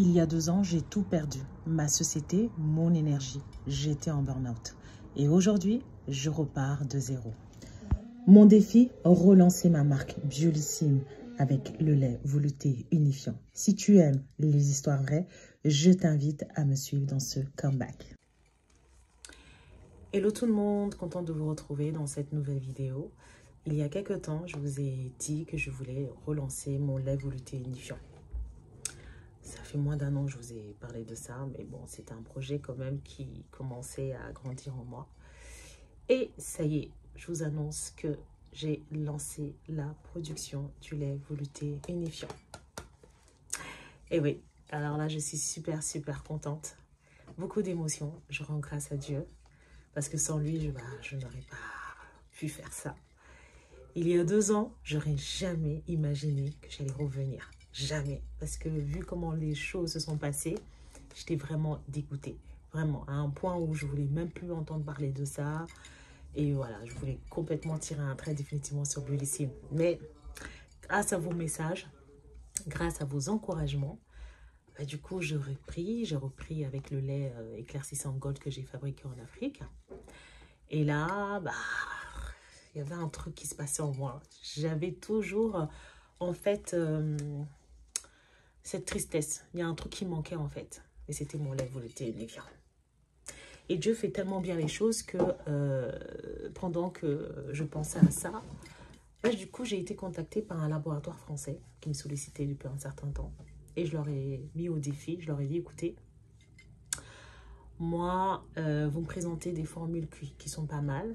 Il y a 2 ans, j'ai tout perdu. Ma société, mon énergie. J'étais en burn-out. Et aujourd'hui, je repars de zéro. Mon défi, relancer ma marque Biolissime avec le lait velouté unifiant. Si tu aimes les histoires vraies, je t'invite à me suivre dans ce comeback. Hello tout le monde, contente de vous retrouver dans cette nouvelle vidéo. Il y a quelques temps, je vous ai dit que je voulais relancer mon lait velouté unifiant. Ça fait moins d'1 an que je vous ai parlé de ça, mais bon, c'était un projet quand même qui commençait à grandir en moi. Et ça y est, je vous annonce que j'ai lancé la production du lait velouté unifiant. Et oui, alors là, je suis super contente. Beaucoup d'émotions, je rends grâce à Dieu. Parce que sans lui, je n'aurais pas pu faire ça. Il y a 2 ans, j'aurais jamais imaginé que j'allais revenir. Jamais. Parce que vu comment les choses se sont passées, j'étais vraiment dégoûtée. Vraiment, à un point où je voulais même plus entendre parler de ça. Et voilà, je voulais complètement tirer un trait définitivement sur Biolissime. Mais grâce à vos messages, grâce à vos encouragements, du coup, j'ai repris avec le lait éclaircissant Gold que j'ai fabriqué en Afrique. Et là, il y avait un truc qui se passait en moi. J'avais toujours, en fait, cette tristesse. Il y a un truc qui manquait, en fait. Et c'était mon lait velouté unifiant. Et Dieu fait tellement bien les choses que pendant que je pensais à ça, du coup, j'ai été contactée par un laboratoire français qui me sollicitait depuis un certain temps. Et je leur ai mis au défi, je leur ai dit, écoutez, moi, vous me présentez des formules qui sont pas mal,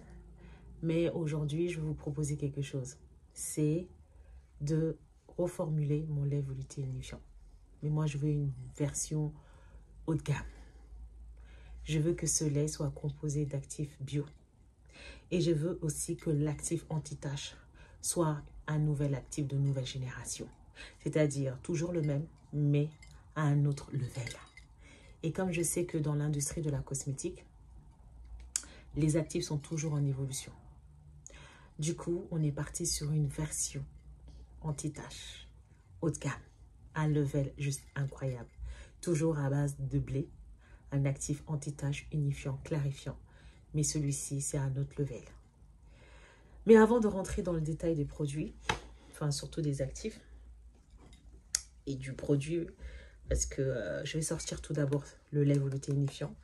mais aujourd'hui, je vais vous proposer quelque chose. C'est de reformuler mon lait velouté unifiant. Mais moi, je veux une version haut de gamme. Je veux que ce lait soit composé d'actifs bio. Et je veux aussi que l'actif anti-tache soit un nouvel actif de nouvelle génération. C'est-à-dire toujours le même, mais à un autre level. Et comme je sais que dans l'industrie de la cosmétique, les actifs sont toujours en évolution. Du coup, on est parti sur une version anti-tache, haut de gamme, un level juste incroyable. Toujours à base de blé, un actif anti-tache unifiant, clarifiant. Mais celui-ci, c'est un autre level. Mais avant de rentrer dans le détail des produits, enfin surtout des actifs et du produit, parce que je vais sortir tout d'abord le lait velouté unifiant.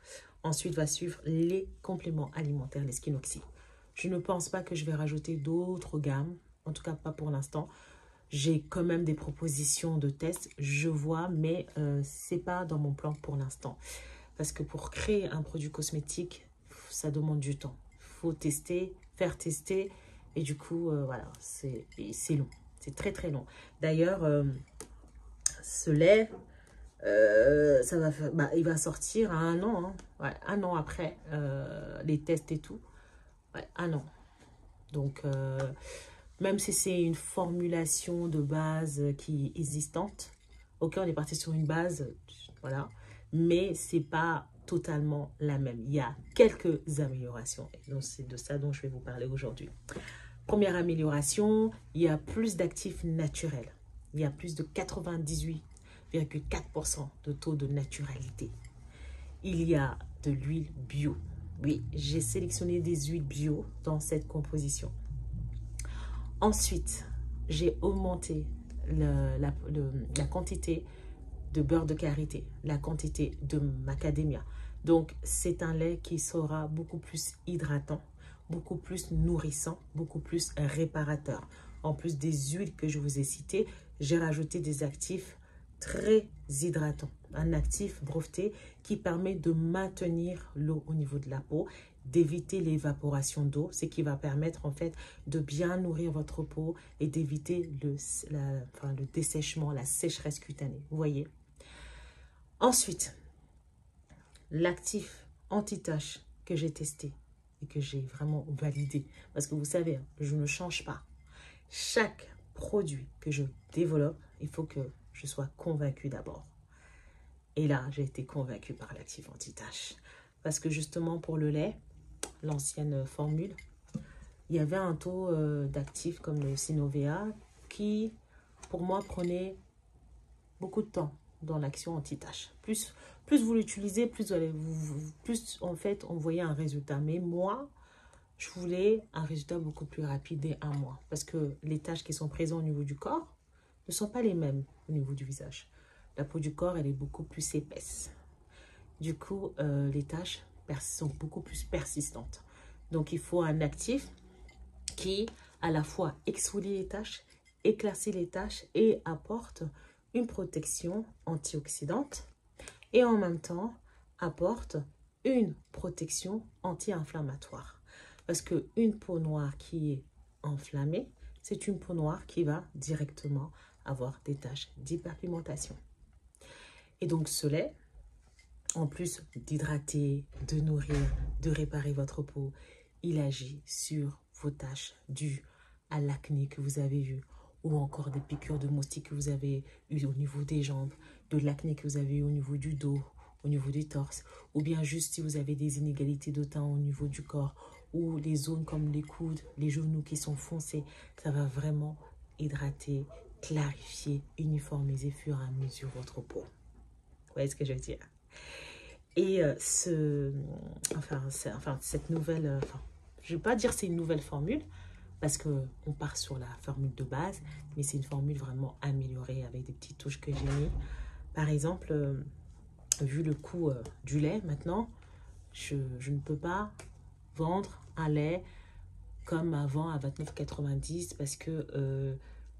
Ensuite va suivre les compléments alimentaires, les Skinoxy. Je ne pense pas que je vais rajouter d'autres gammes, en tout cas pas pour l'instant. J'ai quand même des propositions de tests, je vois, mais ce n'est pas dans mon plan pour l'instant. Parce que pour créer un produit cosmétique, ça demande du temps. Il faut tester, faire tester, et du coup, voilà, c'est long. C'est très long. D'ailleurs, ce lait, il va sortir à 1 an, hein. Ouais, 1 an après les tests et tout. Ouais, 1 an. Donc, même si c'est une formulation de base qui est existante, ok, on est parti sur une base, voilà, mais c'est pas totalement la même. Il y a quelques améliorations. Et donc, c'est de ça dont je vais vous parler aujourd'hui. Première amélioration, il y a plus d'actifs naturels. Il y a plus de 98,4% de taux de naturalité. Il y a de l'huile bio. Oui, j'ai sélectionné des huiles bio dans cette composition. Ensuite, j'ai augmenté la quantité de beurre de karité, la quantité de macadamia. Donc, c'est un lait qui sera beaucoup plus hydratant, beaucoup plus nourrissant, beaucoup plus réparateur. En plus des huiles que je vous ai citées, j'ai rajouté des actifs très hydratants. Un actif breveté qui permet de maintenir l'eau au niveau de la peau, d'éviter l'évaporation d'eau, ce qui va permettre en fait de bien nourrir votre peau et d'éviter le dessèchement, la sécheresse cutanée. Vous voyez? Ensuite, l'actif anti-tache que j'ai testé et que j'ai vraiment validé. Parce que vous savez, je ne change pas. Chaque produit que je développe, il faut que je sois convaincue d'abord. Et là, j'ai été convaincue par l'actif anti-tache. Parce que justement, pour le lait, l'ancienne formule, il y avait un taux d'actifs comme le Synovea qui, pour moi, prenait beaucoup de temps dans l'action anti-tache. Plus vous l'utilisez, plus en fait, on voyait un résultat. Mais moi, je voulais un résultat beaucoup plus rapide dès 1 mois. Parce que les taches qui sont présentes au niveau du corps ne sont pas les mêmes au niveau du visage. La peau du corps, elle est beaucoup plus épaisse. Du coup, les taches sont beaucoup plus persistantes. Donc, il faut un actif qui, à la fois, exfolie les taches, éclaircit les taches et apporte une protection antioxydante. Et en même temps, apporte une protection anti-inflammatoire. Parce qu'une peau noire qui est enflammée, c'est une peau noire qui va directement avoir des taches d'hyperpigmentation. Et donc, ce lait, en plus d'hydrater, de nourrir, de réparer votre peau, il agit sur vos taches dues à l'acné que vous avez eu, ou encore des piqûres de moustiques que vous avez eues au niveau des jambes, de l'acné que vous avez eu au niveau du dos, au niveau du torse, ou bien juste si vous avez des inégalités de teint au niveau du corps, ou les zones comme les coudes, les genoux qui sont foncés, ça va vraiment hydrater, clarifier, uniformiser au fur et à mesure votre peau. Vous voyez ce que je veux dire? Et cette nouvelle, je ne vais pas dire c'est une nouvelle formule, parce qu'on part sur la formule de base, mais c'est une formule vraiment améliorée avec des petites touches que j'ai mis. Par exemple, vu le coût du lait maintenant, je ne peux pas vendre un lait comme avant à 29,90 parce que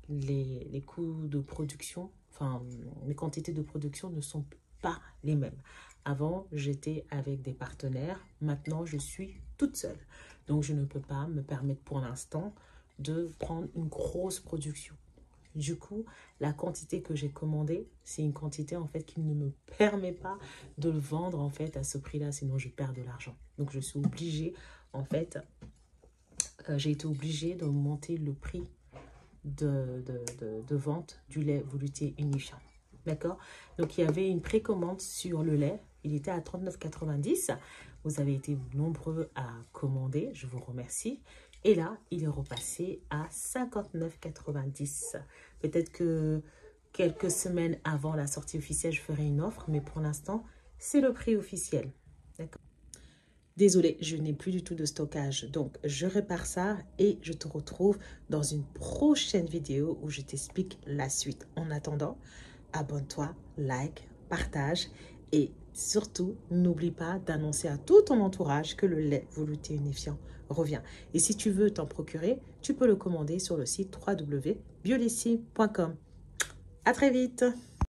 les coûts de production, enfin les quantités de production ne sont pas les mêmes. Avant, j'étais avec des partenaires. Maintenant, je suis toute seule. Donc, je ne peux pas me permettre pour l'instant de prendre une grosse production. Du coup, la quantité que j'ai commandée, c'est une quantité en fait qui ne me permet pas de le vendre en fait à ce prix-là, sinon je perds de l'argent. Donc, je suis obligée, en fait, j'ai été obligée de monter le prix de vente du lait velouté unifiant. D'accord? Donc, il y avait une précommande sur le lait. Il était à 39,90 €. Vous avez été nombreux à commander. Je vous remercie. Et là, il est repassé à 59,90 €. Peut-être que quelques semaines avant la sortie officielle, je ferai une offre. Mais pour l'instant, c'est le prix officiel. D'accord? Désolée, je n'ai plus du tout de stockage. Donc, je répare ça et je te retrouve dans une prochaine vidéo où je t'explique la suite. En attendant, abonne-toi, like, partage et surtout, n'oublie pas d'annoncer à tout ton entourage que le lait velouté unifiant revient. Et si tu veux t'en procurer, tu peux le commander sur le site www.biolessi.com. À très vite!